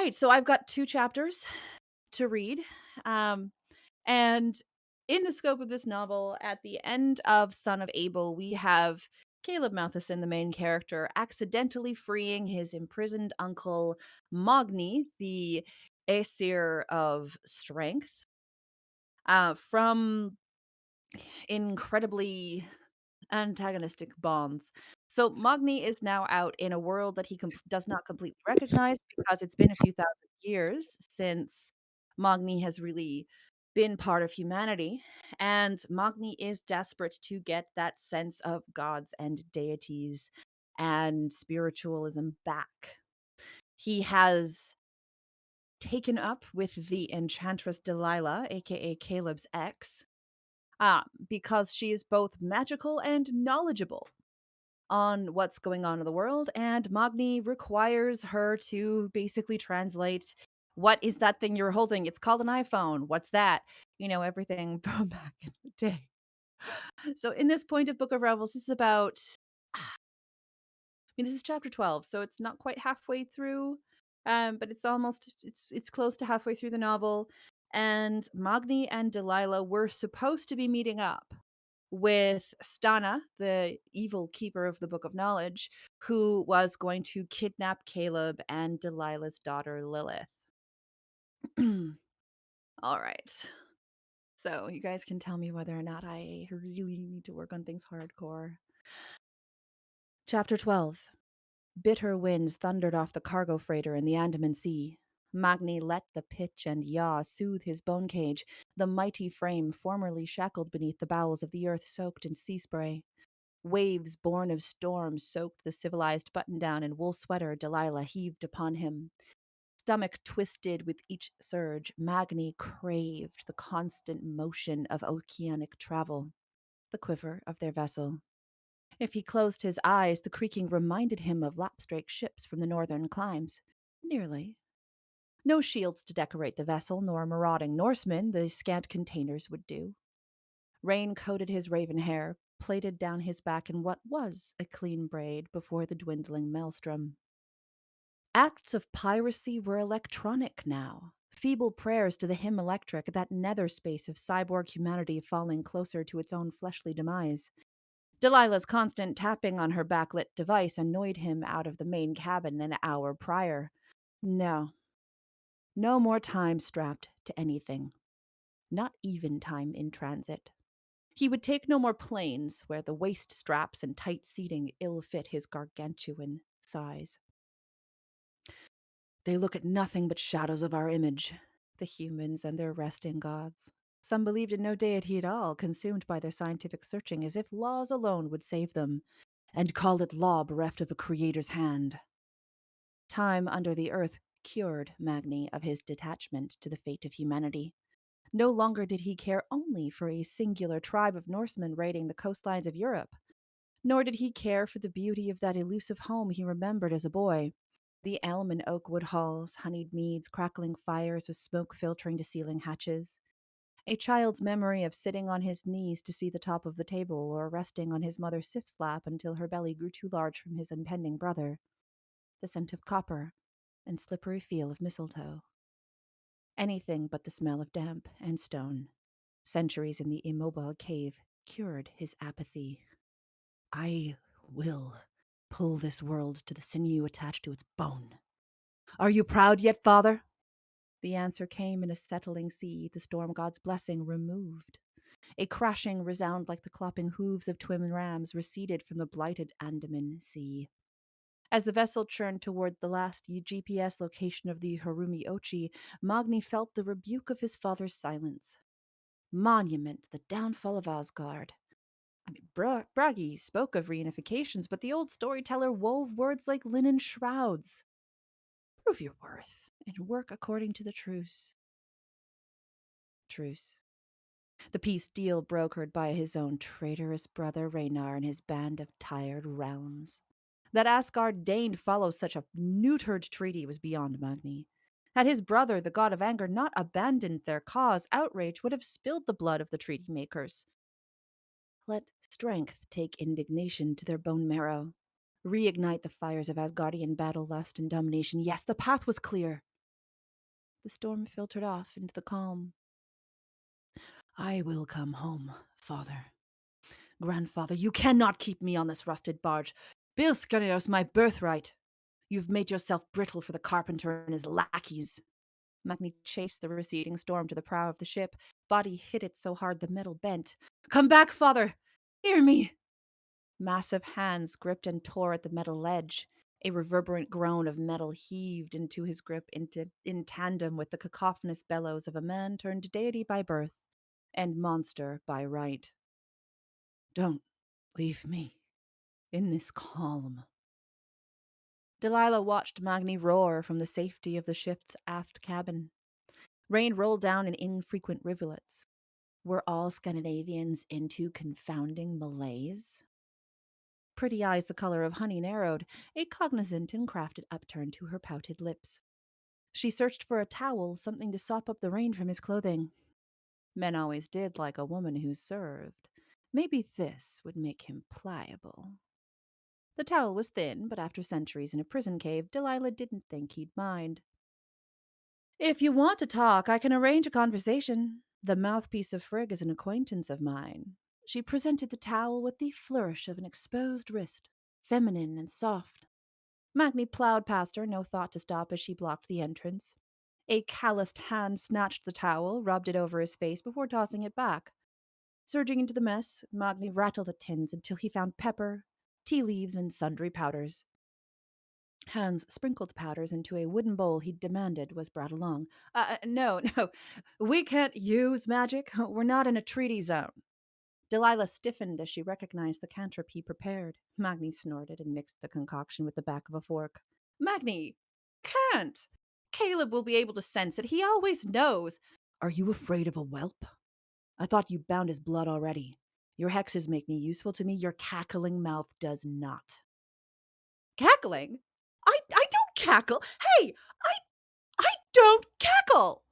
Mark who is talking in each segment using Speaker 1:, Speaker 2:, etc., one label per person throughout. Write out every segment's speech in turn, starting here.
Speaker 1: right, so I've got 2 chapters to read, um, and in the scope of this novel, at the end of Son of Abel, we have Caleb Matheson, the main character, accidentally freeing his imprisoned uncle, Mogni, the Aesir of Strength, from incredibly antagonistic bonds. So Mogni is now out in a world that he does not completely recognize because it's been a few thousand years since Mogni has really been part of humanity. And Mogni is desperate to get that sense of gods and deities and spiritualism back. He has taken up with the enchantress Delilah, aka Caleb's ex, because she is both magical and knowledgeable on what's going on in the world, and Magni requires her to basically translate, "What is that thing you're holding? It's called an iPhone. What's that?" Everything from back in the day. So in this point of Book of Revels, this is about this is chapter 12, so it's not quite halfway through, but it's close to halfway through the novel, and Magni and Delilah were supposed to be meeting up with Stana, the evil keeper of the Book of Knowledge, who was going to kidnap Caleb and Delilah's daughter Lilith. All right. So you guys can tell me whether or not I really need to work on things hardcore. Chapter 12. Bitter winds thundered off the cargo freighter in the Andaman Sea. Magni let the pitch and yaw soothe his bone cage, the mighty frame formerly shackled beneath the bowels of the earth soaked in sea spray. Waves born of storm soaked the civilized button-down and wool sweater Delilah heaved upon him. Stomach twisted with each surge, Magni craved the constant motion of oceanic travel, the quiver of their vessel. If he closed his eyes, the creaking reminded him of lapstrake ships from the northern climes. Nearly. No shields to decorate the vessel, nor marauding Norsemen, the scant containers would do. Rain coated his raven hair, plaited down his back in what was a clean braid before the dwindling maelstrom. Acts of piracy were electronic now. Feeble prayers to the hymn electric, that nether space of cyborg humanity falling closer to its own fleshly demise. Delilah's constant tapping on her backlit device annoyed him out of the main cabin an hour prior. No. No more time strapped to anything. Not even time in transit. He would take no more planes where the waist straps and tight seating ill fit his gargantuan size. They look at nothing but shadows of our image, the humans and their resting gods. Some believed in no deity at all, consumed by their scientific searching as if laws alone would save them, and called it law bereft of a creator's hand. Time under the earth cured Magni of his detachment to the fate of humanity. No longer did he care only for a singular tribe of Norsemen raiding the coastlines of Europe, nor did he care for the beauty of that elusive home he remembered as a boy. The elm and oak wood halls, honeyed meads, crackling fires with smoke filtering to ceiling hatches. A child's memory of sitting on his knees to see the top of the table, or resting on his mother Sif's lap until her belly grew too large from his impending brother. The scent of copper and slippery feel of mistletoe. Anything but the smell of damp and stone. Centuries in the immobile cave cured his apathy. I will pull this world to the sinew attached to its bone. Are you proud yet, father? The answer came in a settling sea, the storm god's blessing removed. A crashing resound like the clopping hooves of twin rams receded from the blighted Andaman Sea. As the vessel churned toward the last GPS location of the Harumi Ochi, Magni felt the rebuke of his father's silence. Monument, the downfall of Asgard. Bragi spoke of reunifications, but the old storyteller wove words like linen shrouds. Prove your worth and work according to the truce. Truce. The peace deal brokered by his own traitorous brother Ragnar and his band of tired realms. That Asgard deigned follow such a neutered treaty was beyond Magni. Had his brother, the god of anger, not abandoned their cause, outrage would have spilled the blood of the treaty makers. Let strength take indignation to their bone marrow. Reignite the fires of Asgardian battle lust and domination. Yes, the path was clear. The storm filtered off into the calm. I will come home, father. Grandfather, you cannot keep me on this rusted barge. Bilskanios my birthright. You've made yourself brittle for the carpenter and his lackeys. Magni chased the receding storm to the prow of the ship. Body hit it so hard the metal bent. Come back, father! Hear me! Massive hands gripped and tore at the metal ledge. A reverberant groan of metal heaved into his grip in tandem with the cacophonous bellows of a man turned deity by birth and monster by right. Don't leave me in this calm. Delilah watched Magni roar from the safety of the ship's aft cabin. Rain rolled down in infrequent rivulets. Were all Scandinavians into confounding malaise? Pretty eyes the color of honey narrowed, a cognizant and crafted upturn to her pouted lips. She searched for a towel, something to sop up the rain from his clothing. Men always did like a woman who served. Maybe this would make him pliable. The towel was thin, but after centuries in a prison cave, Delilah didn't think he'd mind. If you want to talk, I can arrange a conversation. The mouthpiece of Frigg is an acquaintance of mine. She presented the towel with the flourish of an exposed wrist, feminine and soft. Magni plowed past her, no thought to stop as she blocked the entrance. A calloused hand snatched the towel, rubbed it over his face before tossing it back. Surging into the mess, Magni rattled at tins until he found pepper, tea leaves, and sundry powders. Hans sprinkled powders into a wooden bowl he demanded was brought along. No, no, we can't use magic. We're not in a treaty zone. Delilah stiffened as she recognized the cantrip he prepared. Magni snorted and mixed the concoction with the back of a fork. Magni! Can't! Caleb will be able to sense it. He always knows. Are you afraid of a whelp? I thought you bound his blood already. Your hexes make me useful to me. Your cackling mouth does not. Cackling? I don't cackle. Hey, I don't cackle.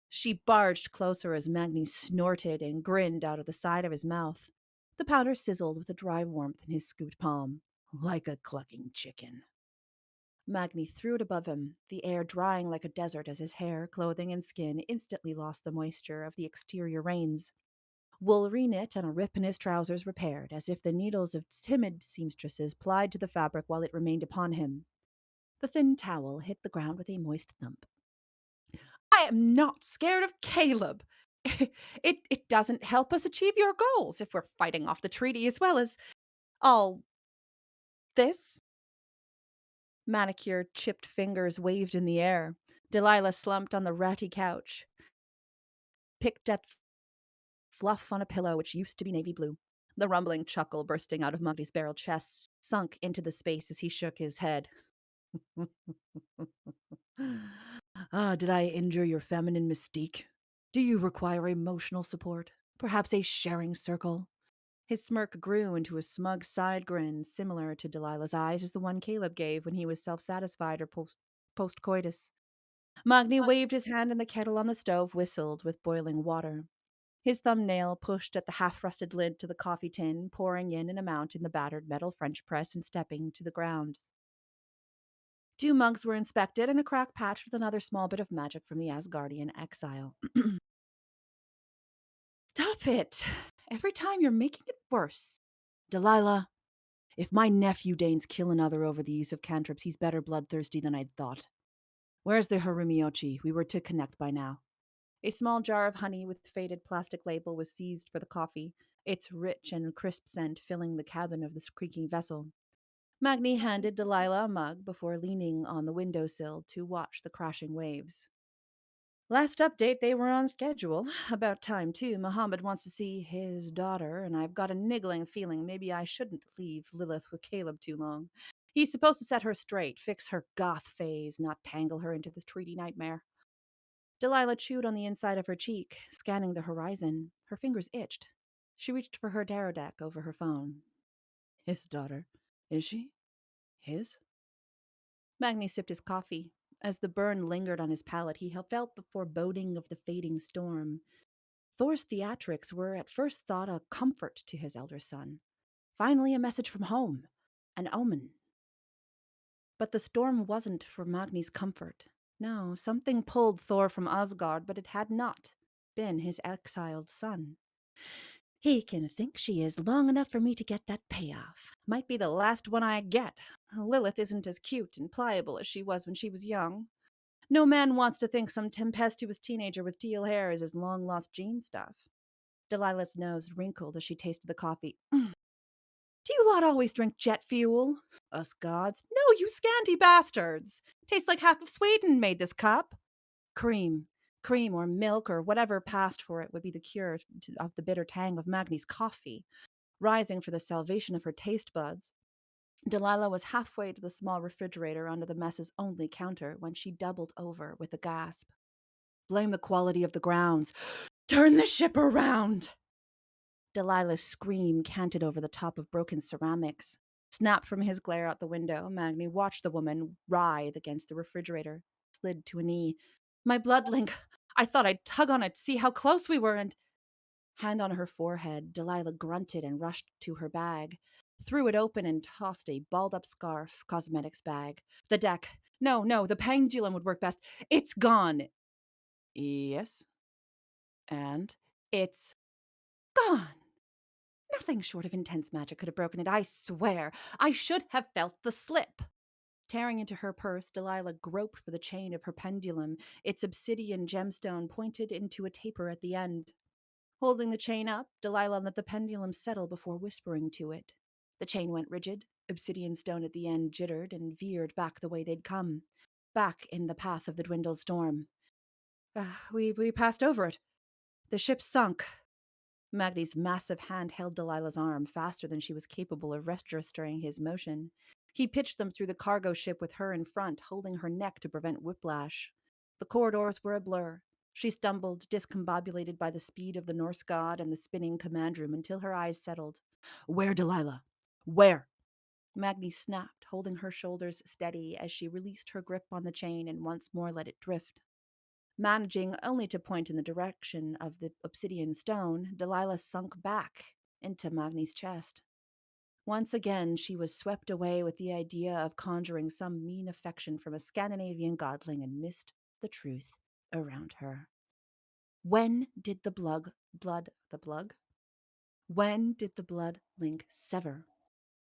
Speaker 1: She barged closer as Magni snorted and grinned out of the side of his mouth. The powder sizzled with a dry warmth in his scooped palm, like a clucking chicken. Magni threw it above him, the air drying like a desert as his hair, clothing, and skin instantly lost the moisture of the exterior rains. Wool reknit and a rip in his trousers repaired, as if the needles of timid seamstresses plied to the fabric while it remained upon him. The thin towel hit the ground with a moist thump. I am not scared of Caleb. It doesn't help us achieve your goals if we're fighting off the treaty as well as all this. Manicured, chipped fingers waved in the air. Delilah slumped on the ratty couch, picked at fluff on a pillow which used to be navy blue. The rumbling chuckle bursting out of Mugdy's barrel chest sunk into the space as he shook his head. Did I injure your feminine mystique? Do you require emotional support? Perhaps a sharing circle? His smirk grew into a smug side grin, similar to Delilah's eyes as the one Caleb gave when he was self-satisfied or post-coitus. Magni waved his hand and the kettle on the stove whistled with boiling water. His thumbnail pushed at the half-rusted lid to the coffee tin, pouring in an amount in the battered metal French press and stepping to the ground. 2 mugs were inspected and a crack patched with another small bit of magic from the Asgardian exile. Stop it! Every time you're making it worse. Delilah, if my nephew deigns kill another over the use of cantrips, he's better bloodthirsty than I'd thought. Where's the Harumiochi? We were to connect by now. A small jar of honey with faded plastic label was seized for the coffee, its rich and crisp scent filling the cabin of the creaking vessel. Magni handed Delilah a mug before leaning on the windowsill to watch the crashing waves. Last update, they were on schedule. About time, too. Muhammad wants to see his daughter, and I've got a niggling feeling maybe I shouldn't leave Lilith with Caleb too long. He's supposed to set her straight, fix her goth phase, not tangle her into the treaty nightmare. Delilah chewed on the inside of her cheek, scanning the horizon. Her fingers itched. She reached for her tarot deck over her phone. His daughter. Is she? His? Magni sipped his coffee. As the burn lingered on his palate, he felt the foreboding of the fading storm. Thor's theatrics were at first thought a comfort to his elder son. Finally, a message from home. An omen. But the storm wasn't for Magni's comfort. No, something pulled Thor from Asgard, but it had not been his exiled son. He can think she is long enough for me to get that payoff. Might be the last one I get. Lilith isn't as cute and pliable as she was when she was young. No man wants to think some tempestuous teenager with teal hair is his long-lost Jean stuff. Delilah's nose wrinkled as she tasted the coffee. Do you lot always drink jet fuel? Us gods. No, you scanty bastards. Tastes like half of Sweden made this cup. Cream. Cream or milk or whatever passed for it would be the cure of the bitter tang of Magni's coffee. Rising for the salvation of her taste buds, Delilah was halfway to the small refrigerator under the mess's only counter when she doubled over with a gasp. Blame the quality of the grounds. Turn the ship around! Delilah's scream canted over the top of broken ceramics. Snapped from his glare out the window, Magni watched the woman writhe against the refrigerator, slid to a knee. My blood link. I thought I'd tug on it, see how close we were, and hand on her forehead, Delilah grunted and rushed to her bag, threw it open and tossed a balled-up scarf, cosmetics bag. The deck. No, no, the pendulum would work best. It's gone. Yes. And it's gone. Nothing short of intense magic could have broken it, I swear. I should have felt the slip. Tearing into her purse, Delilah groped for the chain of her pendulum. Its obsidian gemstone pointed into a taper at the end. Holding the chain up, Delilah let the pendulum settle before whispering to it. The chain went rigid. Obsidian stone at the end jittered and veered back the way they'd come. Back in the path of the dwindled storm. We passed over it. The ship sunk. Magni's massive hand held Delilah's arm faster than she was capable of registering his motion. He pitched them through the cargo ship with her in front, holding her neck to prevent whiplash. The corridors were a blur. She stumbled, discombobulated by the speed of the Norse god and the spinning command room until her eyes settled. Where, Delilah? Where? Magni snapped, holding her shoulders steady as she released her grip on the chain and once more let it drift. Managing only to point in the direction of the obsidian stone, Delilah sunk back into Magni's chest. Once again, she was swept away with the idea of conjuring some mean affection from a Scandinavian godling and missed the truth around her. When did the When did the blood link sever?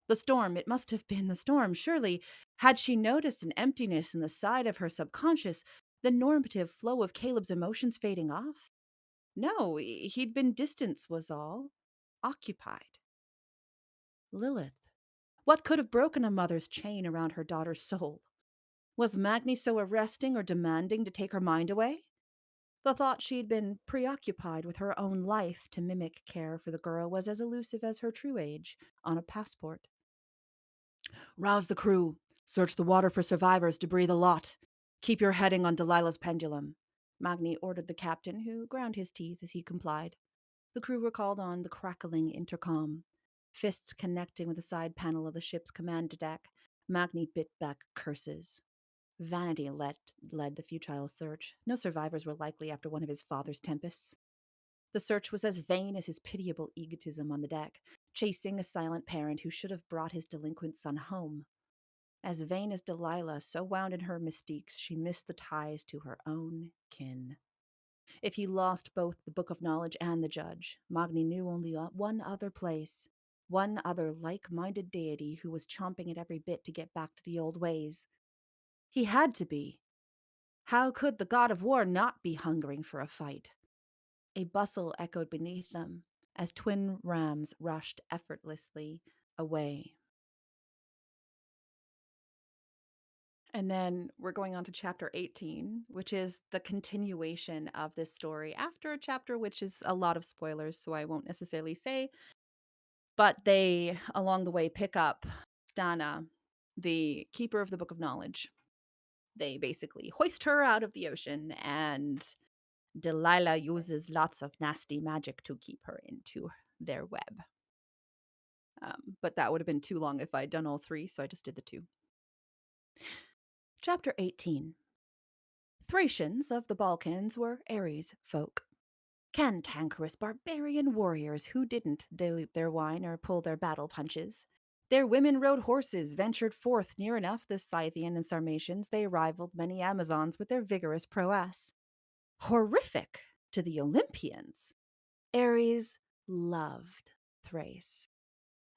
Speaker 1: The storm, it must have been the storm, surely. Had she noticed an emptiness in the side of her subconscious, the normative flow of Caleb's emotions fading off? No, he'd been distant, was all. Occupied. Lilith. What could have broken a mother's chain around her daughter's soul? Was Magni so arresting or demanding to take her mind away? The thought she'd been preoccupied with her own life to mimic care for the girl was as elusive as her true age on a passport. Rouse the crew. Search the water for survivors, debris the lot. Keep your heading on Delilah's pendulum. Magni ordered the captain, who ground his teeth as he complied. The crew were called on the crackling intercom. Fists connecting with the side panel of the ship's command deck, Magni bit back curses. Vanity led the futile search. No survivors were likely after one of his father's tempests. The search was as vain as his pitiable egotism on the deck, chasing a silent parent who should have brought his delinquent son home. As vain as Delilah, so wound in her mystiques, she missed the ties to her own kin. If he lost both the Book of Knowledge and the Judge, Magni knew only one other place, one other like-minded deity who was chomping at every bit to get back to the old ways. He had to be. How could the god of war not be hungering for a fight? A bustle echoed beneath them as twin rams rushed effortlessly away. And then we're going on to chapter 18, which is the continuation of this story after a chapter which is a lot of spoilers, so I won't necessarily say. But they, along the way, pick up Stana, the keeper of the Book of Knowledge. They basically hoist her out of the ocean, and Delilah uses lots of nasty magic to keep her into their web. But that would have been too long if I'd done all three, so I just did the two. Chapter 18. Thracians of the Balkans were Ares folk. Cantankerous barbarian warriors who didn't dilute their wine or pull their battle punches. Their women rode horses, ventured forth near enough the Scythian and Sarmatians. They rivaled many Amazons with their vigorous prowess. Horrific to the Olympians, Ares loved Thrace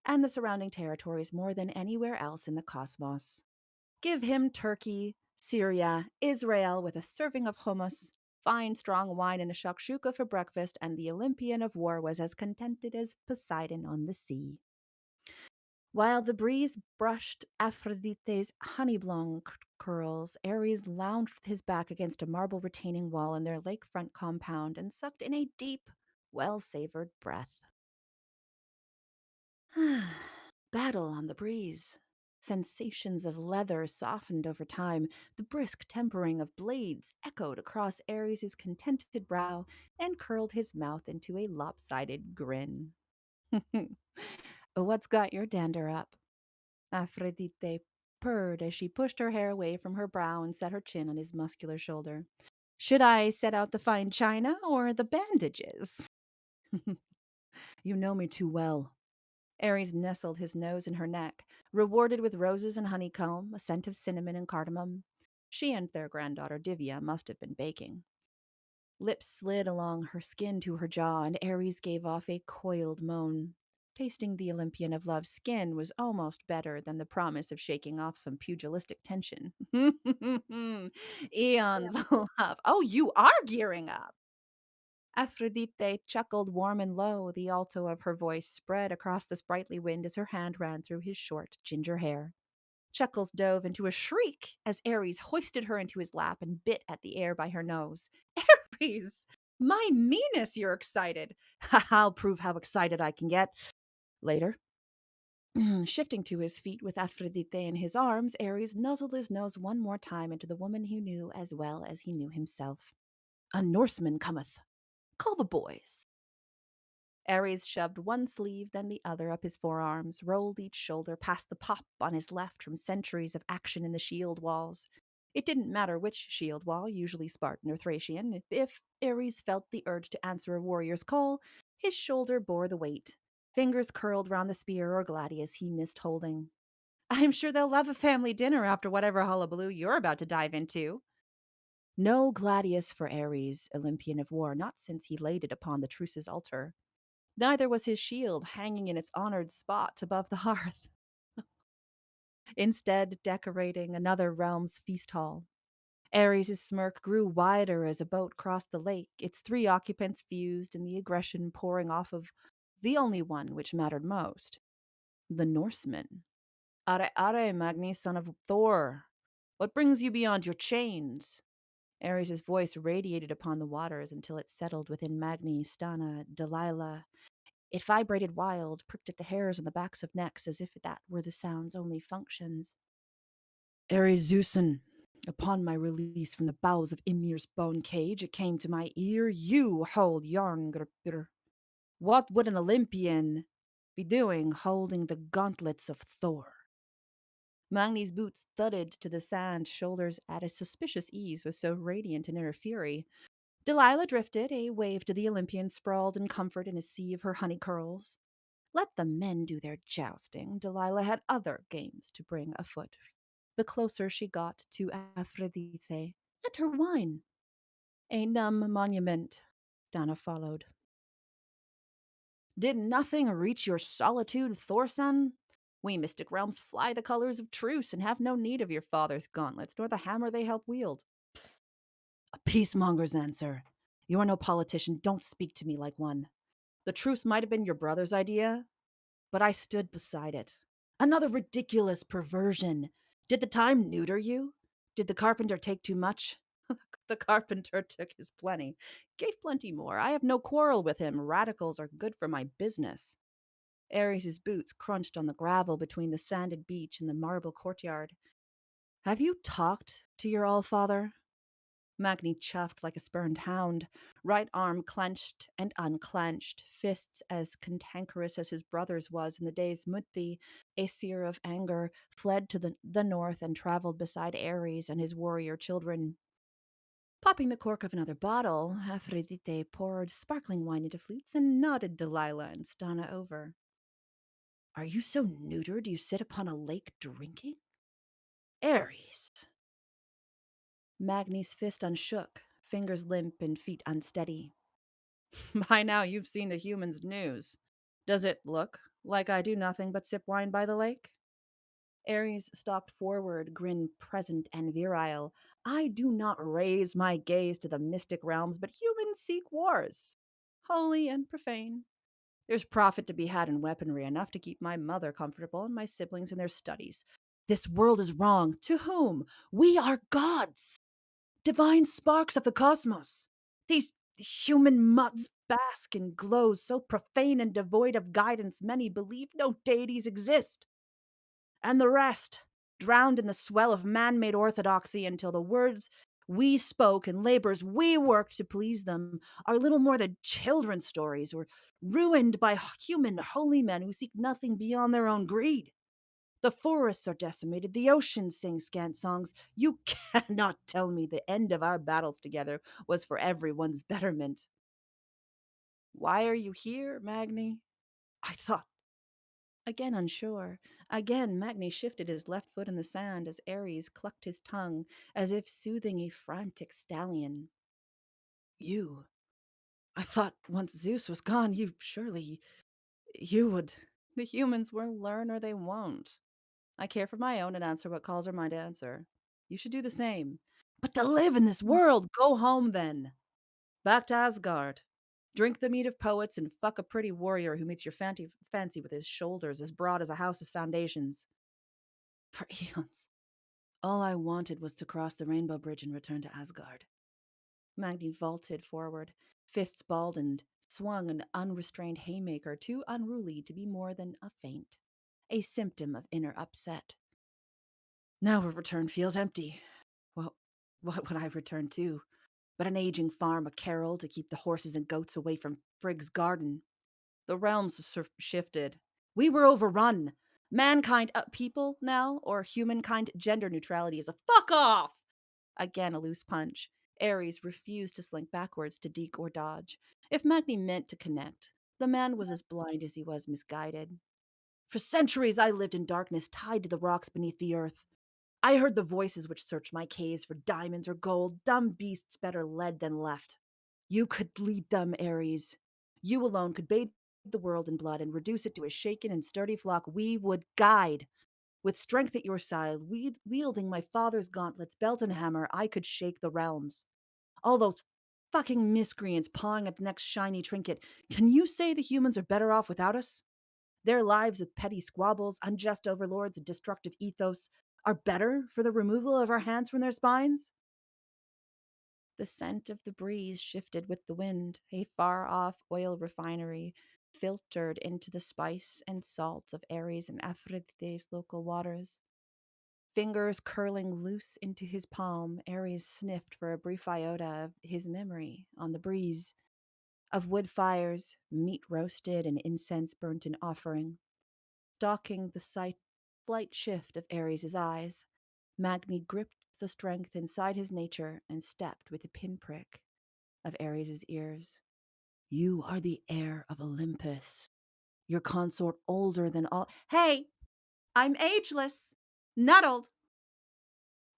Speaker 1: and the surrounding territories more than anywhere else in the cosmos. Give him Turkey, Syria, Israel with a serving of hummus, fine strong wine and a shakshuka for breakfast, and the Olympian of war was as contented as Poseidon on the sea. While the breeze brushed Aphrodite's honey-blown curls, Ares lounged with his back against a marble retaining wall in their lakefront compound and sucked in a deep, well-savored breath. Battle on the breeze. Sensations of leather softened over time. The brisk tempering of blades echoed across Ares's contented brow and curled his mouth into a lopsided grin. What's got your dander up? Aphrodite purred as she pushed her hair away from her brow and set her chin on his muscular shoulder. Should I set out the fine china or the bandages? You know me too well. Ares nestled his nose in her neck, rewarded with roses and honeycomb, a scent of cinnamon and cardamom. She and their granddaughter Divya must have been baking. Lips slid along her skin to her jaw, and Ares gave off a coiled moan. Tasting the Olympian of Love's skin was almost better than the promise of shaking off some pugilistic tension. Eons of love. Oh, you are gearing up. Aphrodite chuckled warm and low, the alto of her voice spread across the sprightly wind as her hand ran through his short ginger hair. Chuckles dove into a shriek as Ares hoisted her into his lap and bit at the air by her nose. Ares! My meanness, you're excited. I'll prove how excited I can get. Later. Shifting to his feet with Aphrodite in his arms, Ares nuzzled his nose one more time into the woman he knew as well as he knew himself. A Norseman cometh. Call the boys. Ares shoved one sleeve, then the other up his forearms, rolled each shoulder past the pop on his left from centuries of action in the shield walls. It didn't matter which shield wall, usually Spartan or Thracian. If Ares felt the urge to answer a warrior's call, his shoulder bore the weight. Fingers curled round the spear or gladius he missed holding. I'm sure they'll love a family dinner after whatever hullabaloo you're about to dive into. No gladius for Ares, Olympian of war, not since he laid it upon the truce's altar. Neither was his shield hanging in its honored spot above the hearth, instead decorating another realm's feast hall. Ares' smirk grew wider as a boat crossed the lake, its three occupants fused and the aggression pouring off of the only one which mattered most, the Norseman. Are are, Magni, son of Thor. What brings you beyond your chains? Ares' voice radiated upon the waters until it settled within Magni, Stana, Delilah. It vibrated wild, pricked at the hairs on the backs of necks as if that were the sound's only functions. Ares Zeusen, upon my release from the bowels of Ymir's bone cage, it came to my ear, you hold Jarngripir. What would an Olympian be doing holding the gauntlets of Thor? Magni's boots thudded to the sand, shoulders at a suspicious ease with so radiant an inner fury. Delilah drifted, a wave to the Olympian sprawled in comfort in a sea of her honey curls. Let the men do their jousting. Delilah had other games to bring afoot. The closer she got to Aphrodite, and her wine. A numb monument, Dana followed. Did nothing reach your solitude, Thorson? We mystic realms fly the colors of truce and have no need of your father's gauntlets, nor the hammer they help wield. A peacemonger's answer. You are no politician. Don't speak to me like one. The truce might have been your brother's idea, but I stood beside it. Another ridiculous perversion. Did the time neuter you? Did the carpenter take too much? The carpenter took his plenty, gave plenty more. I have no quarrel with him. Radicals are good for my business. Ares's boots crunched on the gravel between the sanded beach and the marble courtyard. Have you talked to your all-father? Magni chuffed like a spurned hound, right arm clenched and unclenched, fists as cantankerous as his brother's was in the days Mutti, Aesir of anger, fled to the north and traveled beside Ares and his warrior children. Popping the cork of another bottle, Aphrodite poured sparkling wine into flutes and nodded Delilah and Stana over. Are you so neutered you sit upon a lake drinking? Ares. Magni's fist unshook, fingers limp and feet unsteady. By now you've seen the humans' news. Does it look like I do nothing but sip wine by the lake? Ares stalked forward, grin present and virile. I do not raise my gaze to the mystic realms, but humans seek wars, holy and profane. There's profit to be had in weaponry, enough to keep my mother comfortable and my siblings in their studies. This world is wrong. To whom? We are gods, divine sparks of the cosmos. These human mutts bask in glows so profane and devoid of guidance many believe no deities exist. And the rest, drowned in the swell of man made orthodoxy until the words we spoke and labors we worked to please them are little more than children's stories or ruined by human holy men who seek nothing beyond their own greed. The forests are decimated, the oceans sing scant songs. You cannot tell me the end of our battles together was for everyone's betterment. Why are you here, Magni? I thought. Again unsure. Again, Magni shifted his left foot in the sand as Ares clucked his tongue, as if soothing a frantic stallion. You. I thought once Zeus was gone, you would. The humans will learn or they won't. I care for my own and answer what calls are mine to answer. You should do the same. But to live in this world, go home then. Back to Asgard. Drink the mead of poets and fuck a pretty warrior who meets your fancy with his shoulders as broad as a house's foundations. For eons. All I wanted was to cross the rainbow bridge and return to Asgard. Magni vaulted forward, fists balled, and swung an unrestrained haymaker too unruly to be more than a feint, a symptom of inner upset. Now a return feels empty. Well, what would I return to? But an aging farm, a carol to keep the horses and goats away from Frigg's garden. The realms shifted. We were overrun. Mankind, people now, or humankind gender neutrality is a fuck off! Again, a loose punch. Ares refused to slink backwards to deke or dodge. If Magni meant to connect, the man was as blind as he was misguided. For centuries I lived in darkness, tied to the rocks beneath the earth. I heard the voices which searched my caves for diamonds or gold, dumb beasts better led than left. You could lead them, Ares. You alone could bathe the world in blood and reduce it to a shaken and sturdy flock we would guide. With strength at your side, wielding my father's gauntlets, belt and hammer, I could shake the realms. All those fucking miscreants pawing at the next shiny trinket. Can you say the humans are better off without us? Their lives with petty squabbles, unjust overlords, and destructive ethos are better for the removal of our hands from their spines? The scent of the breeze shifted with the wind. A far off oil refinery filtered into the spice and salt of Ares and Aphrodite's local waters. Fingers curling loose into his palm, Ares sniffed for a brief iota of his memory on the breeze, of wood fires, meat roasted, and incense burnt in offering. Stalking the slight shift of Ares's eyes, Magni gripped the strength inside his nature and stepped with a pinprick of Ares's ears. You are the heir of Olympus, your consort older than all. Hey, I'm ageless, not old.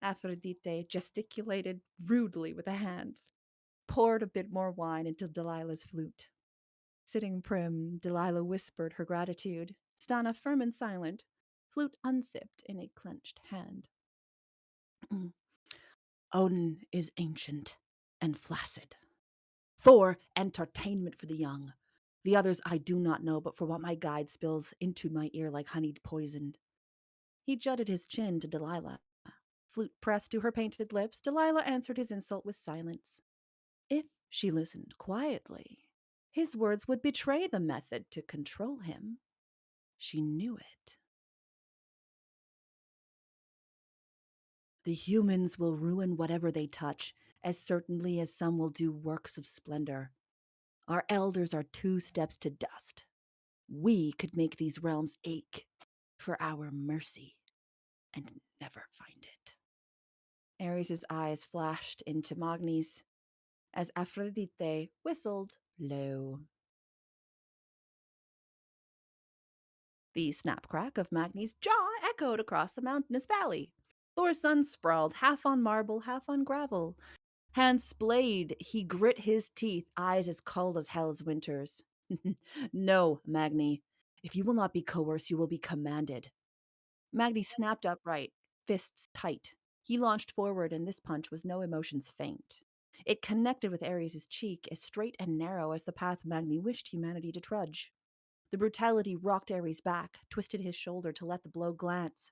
Speaker 1: Aphrodite gesticulated rudely with a hand, poured a bit more wine into Delilah's flute. Sitting prim, Delilah whispered her gratitude, Stana firm and silent, flute unsipped in a clenched hand. Odin is ancient and flaccid. Thor, entertainment for the young. The others I do not know, but for what my guide spills into my ear like honeyed poison. He jutted his chin to Delilah. Flute pressed to her painted lips, Delilah answered his insult with silence. If she listened quietly, his words would betray the method to control him. She knew it. The humans will ruin whatever they touch, as certainly as some will do works of splendor. Our elders are 2 steps to dust. We could make these realms ache for our mercy and never find it. Ares' eyes flashed into Magni's as Aphrodite whistled low. The snap crack of Magni's jaw echoed across the mountainous valley. Thor's son sprawled, half on marble, half on gravel. Hands splayed, he grit his teeth, eyes as cold as hell's winters. No, Magni. If you will not be coerced, you will be commanded. Magni snapped upright, fists tight. He launched forward, and this punch was no emotions faint. It connected with Ares' cheek, as straight and narrow as the path Magni wished humanity to trudge. The brutality rocked Ares back, twisted his shoulder to let the blow glance.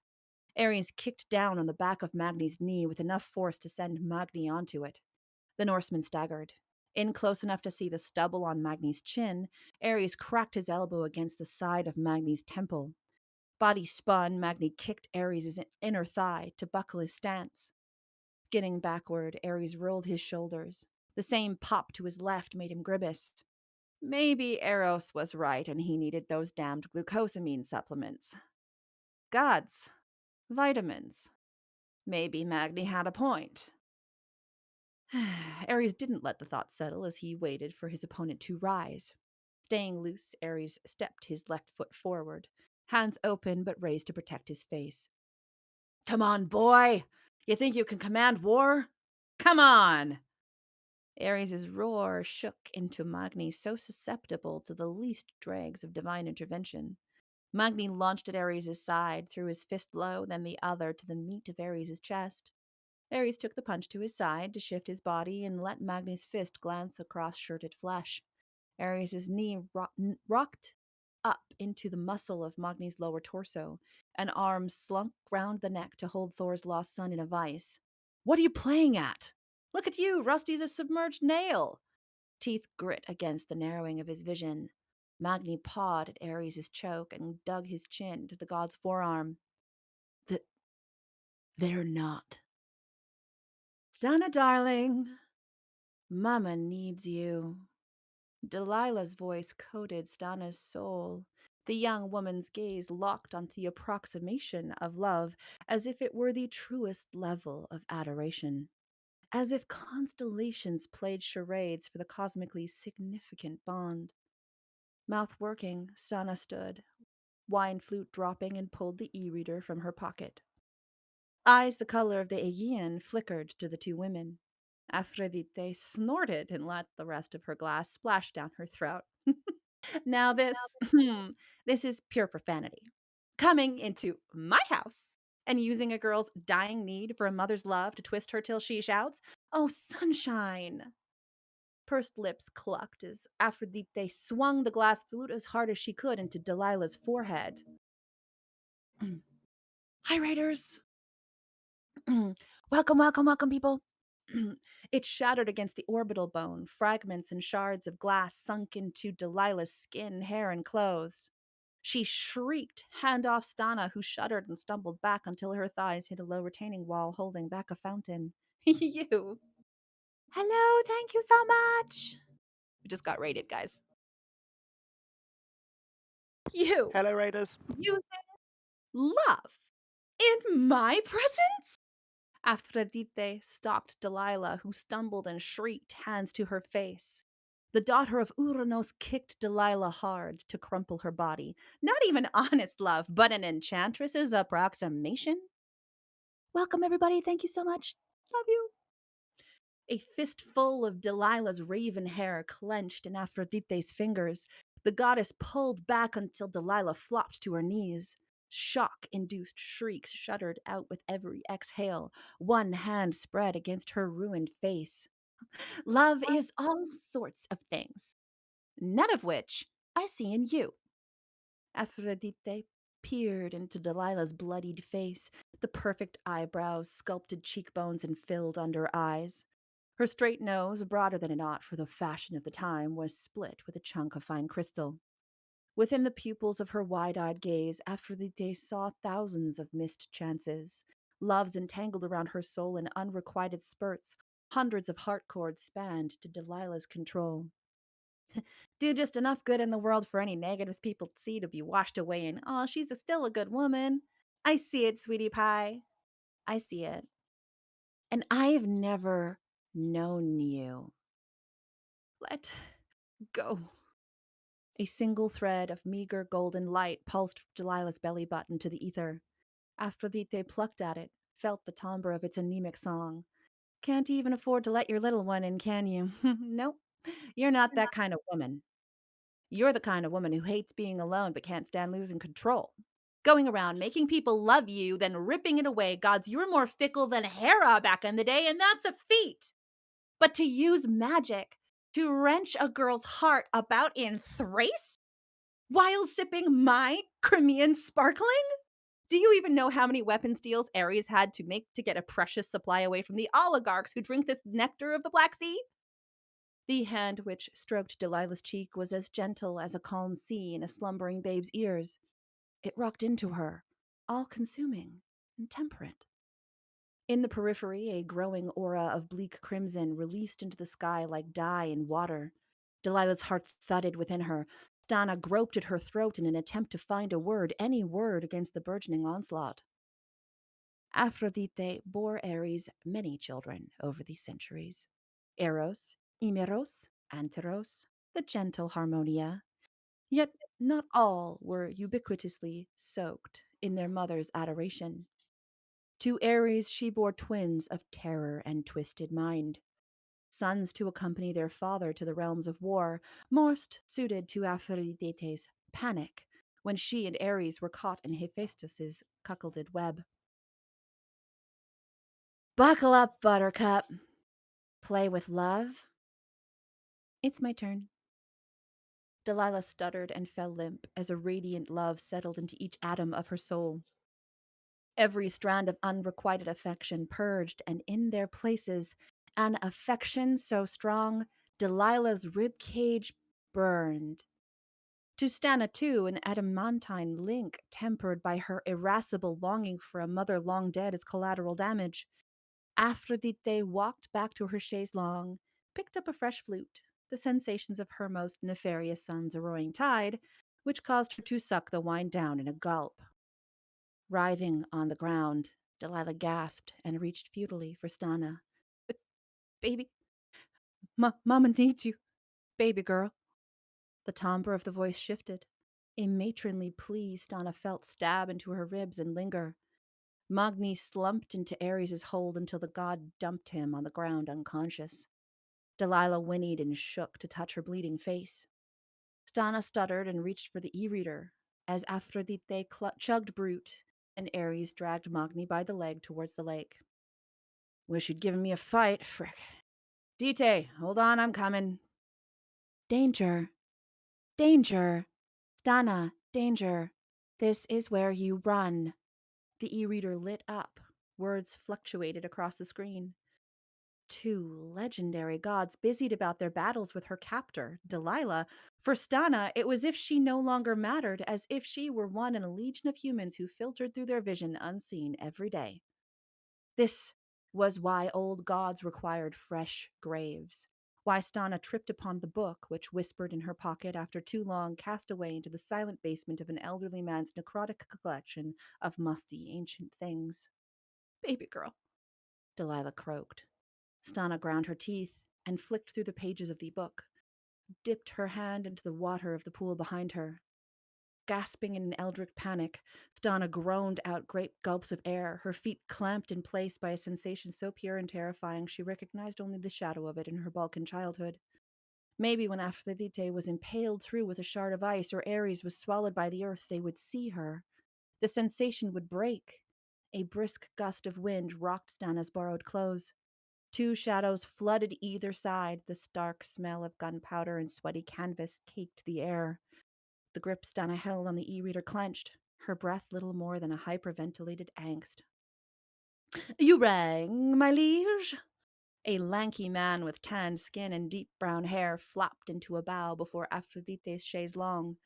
Speaker 1: Ares kicked down on the back of Magni's knee with enough force to send Magni onto it. The Norseman staggered. In close enough to see the stubble on Magni's chin, Ares cracked his elbow against the side of Magni's temple. Body spun, Magni kicked Ares' inner thigh to buckle his stance. Skidding backward, Ares rolled his shoulders. The same pop to his left made him grimace. Maybe Eros was right and he needed those damned glucosamine supplements. Gods. Vitamins. Maybe Magni had a point. Ares didn't let the thought settle as he waited for his opponent to rise. Staying loose, Ares stepped his left foot forward, hands open but raised to protect his face. Come on, boy! You think you can command war? Come on! Ares' roar shook into Magni, so susceptible to the least dregs of divine intervention. Magni launched at Ares' side, threw his fist low, then the other to the meat of Ares' chest. Ares took the punch to his side to shift his body and let Magni's fist glance across shirted flesh. Ares' knee rocked up into the muscle of Magni's lower torso. An arm slunk round the neck to hold Thor's lost son in a vice. What are you playing at? Look at you, Rusty's a submerged nail. Teeth grit against the narrowing of his vision. Magni pawed at Ares' choke and dug his chin to the god's forearm. They're not. Stana, darling. Mama needs you. Delilah's voice coated Stana's soul. The young woman's gaze locked onto the approximation of love as if it were the truest level of adoration. As if constellations played charades for the cosmically significant bond. Mouth working, Stana stood, wine flute dropping, and pulled the e-reader from her pocket. Eyes the color of the Aegean flickered to the two women. Aphrodite snorted and let the rest of her glass splash down her throat. Now this is pure profanity. Coming into my house and using a girl's dying need for a mother's love to twist her till she shouts, "Oh, sunshine!" Pursed lips clucked as Aphrodite swung the glass flute as hard as she could into Delilah's forehead. Hi, Raiders! Welcome, welcome, welcome, people. It shattered against the orbital bone. Fragments and shards of glass sunk into Delilah's skin, hair, and clothes. She shrieked, hand off Stana, who shuddered and stumbled back until her thighs hit a low retaining wall holding back a fountain. You. Hello, thank you so much. We just got raided, guys. You.
Speaker 2: Hello, Raiders.
Speaker 1: You love in my presence? Aphrodite stalked Delilah, who stumbled and shrieked, hands to her face. The daughter of Uranos kicked Delilah hard to crumple her body. Not even honest love, but an enchantress's approximation. Welcome, everybody. Thank you so much. Love you. A fistful of Delilah's raven hair clenched in Aphrodite's fingers. The goddess pulled back until Delilah flopped to her knees. Shock-induced shrieks shuddered out with every exhale, one hand spread against her ruined face. Love is all sorts of things, none of which I see in you. Aphrodite peered into Delilah's bloodied face, the perfect eyebrows, sculpted cheekbones, and filled under eyes. Her straight nose, broader than it ought for the fashion of the time, was split with a chunk of fine crystal. Within the pupils of her wide-eyed gaze, Aphrodite saw thousands of missed chances. Loves entangled around her soul in unrequited spurts. Hundreds of heart cords spanned to Delilah's control. Do just enough good in the world for any negatives people see to be washed away in, "Oh, she's still a good woman." I see it, sweetie pie. I see it. And I've never known you. Let go. A single thread of meager golden light pulsed from Delilah's belly button to the ether. Aphrodite plucked at it, felt the timbre of its anemic song. Can't even afford to let your little one in, can you? Nope. You're not that kind of woman. You're the kind of woman who hates being alone but can't stand losing control. Going around making people love you, then ripping it away. Gods, you were more fickle than Hera back in the day, and that's a feat. But to use magic to wrench a girl's heart about in Thrace while sipping my Crimean sparkling? Do you even know how many weapons deals Ares had to make to get a precious supply away from the oligarchs who drink this nectar of the Black Sea? The hand which stroked Delilah's cheek was as gentle as a calm sea in a slumbering babe's ears. It rocked into her, all consuming and temperate. In the periphery, a growing aura of bleak crimson released into the sky like dye in water. Delilah's heart thudded within her. Stana groped at her throat in an attempt to find a word, any word, against the burgeoning onslaught. Aphrodite bore Ares many children over the centuries. Eros, Emeros, Anteros, the gentle Harmonia. Yet not all were ubiquitously soaked in their mother's adoration. To Ares she bore twins of terror and twisted mind, sons to accompany their father to the realms of war, most suited to Aphrodite's panic when she and Ares were caught in Hephaestus's cuckolded web. Buckle up, Buttercup. Play with love? It's my turn. Delilah stuttered and fell limp as a radiant love settled into each atom of her soul. Every strand of unrequited affection purged, and in their places, an affection so strong Delilah's rib cage burned. To Stana, too, an adamantine link tempered by her irascible longing for a mother long dead as collateral damage. Aphrodite walked back to her chaise longue, picked up a fresh flute, the sensations of her most nefarious son's roaring tide, which caused her to suck the wine down in a gulp. Writhing on the ground, Delilah gasped and reached futilely for Stana. "But, baby, Mama needs you, baby girl." The timbre of the voice shifted. A matronly plea Stana felt stab into her ribs and linger. Magni slumped into Ares's hold until the god dumped him on the ground unconscious. Delilah whinnied and shook to touch her bleeding face. Stana stuttered and reached for the e-reader as Aphrodite chugged Brute and Ares dragged Magni by the leg towards the lake. "Wish you'd given me a fight, frick. Dite, hold on, I'm coming." "Danger. Danger. Stana, danger. This is where you run." The e-reader lit up. Words fluctuated across the screen. Two legendary gods busied about their battles with her captor, Delilah. For Stana, it was as if she no longer mattered, as if she were one in a legion of humans who filtered through their vision unseen every day. This was why old gods required fresh graves. Why Stana tripped upon the book, which whispered in her pocket after too long cast away into the silent basement of an elderly man's necrotic collection of musty ancient things. "Baby girl," Delilah croaked. Stana ground her teeth and flicked through the pages of the book, dipped her hand into the water of the pool behind her. Gasping in an eldritch panic, Stana groaned out great gulps of air, her feet clamped in place by a sensation so pure and terrifying she recognized only the shadow of it in her Balkan childhood. Maybe when Aphrodite was impaled through with a shard of ice or Ares was swallowed by the earth, they would see her. The sensation would break. A brisk gust of wind rocked Stana's borrowed clothes. Two shadows flooded either side. The stark smell of gunpowder and sweaty canvas caked the air. The grip Stana held on the e-reader clenched, her breath little more than a hyperventilated angst. "You rang, my liege?" A lanky man with tanned skin and deep brown hair flopped into a bow before Aphrodite's chaise longue.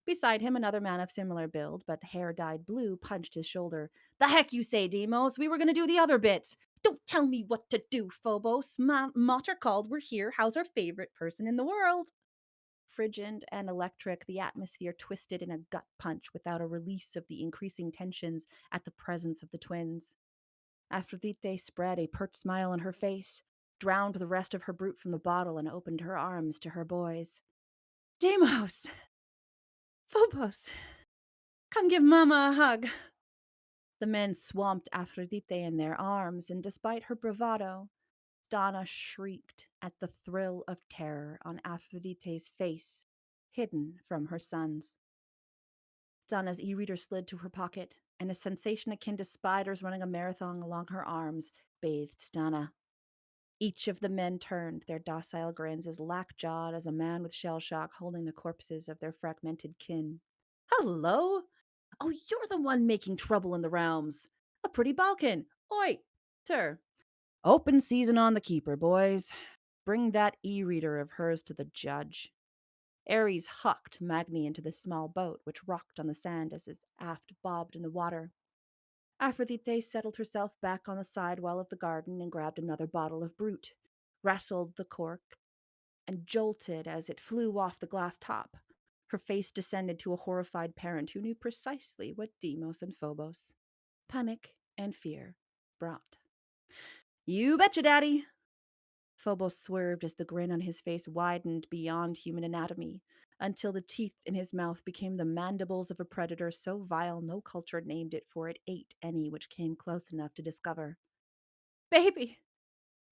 Speaker 1: Beside him, another man of similar build, but hair dyed blue, punched his shoulder. "The heck you say, Demos? We were going to do the other bits." "Don't tell me what to do, Phobos. Mater called, we're here. How's our favorite person in the world?" Frigid and electric, the atmosphere twisted in a gut punch without a release of the increasing tensions at the presence of the twins. Aphrodite spread a pert smile on her face, drowned the rest of her brute from the bottle, and opened her arms to her boys. "Deimos! Phobos, come give Mama a hug. The men swamped Aphrodite in their arms, and despite her bravado, Donna shrieked at the thrill of terror on Aphrodite's face, hidden from her sons. Donna's e-reader slid to her pocket, and a sensation akin to spiders running a marathon along her arms bathed Donna. Each of the men turned, their docile grins as lack-jawed as a man with shell shock holding the corpses of their fragmented kin. Hello? Oh, you're the one making trouble in the realms. A pretty Balkan. Oi, ter. Open season on the keeper, boys. Bring that e-reader of hers to the judge. Ares hucked Magni into the small boat, which rocked on the sand as his aft bobbed in the water. Aphrodite settled herself back on the side wall of the garden and grabbed another bottle of Brut, wrestled the cork, and jolted as it flew off the glass top. Her face descended to a horrified parent who knew precisely what Deimos and Phobos, panic and fear, brought. You betcha, Daddy! Phobos swerved as the grin on his face widened beyond human anatomy, until the teeth in his mouth became the mandibles of a predator so vile no culture named it, for it ate any which came close enough to discover. Baby!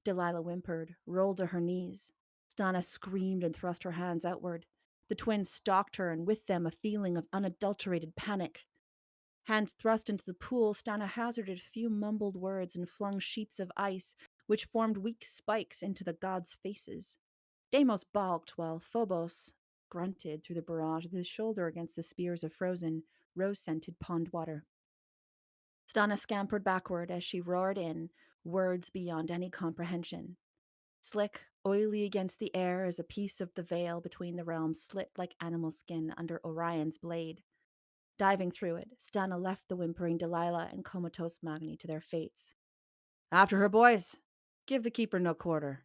Speaker 1: Delilah whimpered, rolled to her knees. Stana screamed and thrust her hands outward. The twins stalked her, and with them a feeling of unadulterated panic. Hands thrust into the pool, Stana hazarded a few mumbled words and flung sheets of ice, which formed weak spikes, into the gods' faces. Deimos balked, while Phobos grunted through the barrage with his shoulder against the spears of frozen, rose-scented pond water. Stana scampered backward as she roared in, words beyond any comprehension. Slick, oily against the air as a piece of the veil between the realms slit like animal skin under Orion's blade. Diving through it, Stana left the whimpering Delilah and comatose Magni to their fates. After her, boys! Give the keeper no quarter.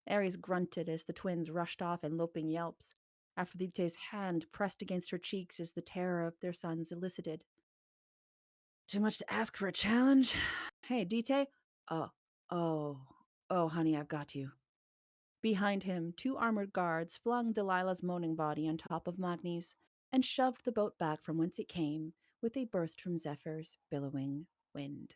Speaker 1: Ares grunted as the twins rushed off in loping yelps. Aphrodite's hand pressed against her cheeks as the terror of their sons elicited. Too much to ask for a challenge? Hey, Dite? Oh, oh, oh, honey, I've got you. Behind him, two armored guards flung Delilah's moaning body on top of Magni's and shoved the boat back from whence it came with a burst from Zephyr's billowing wind.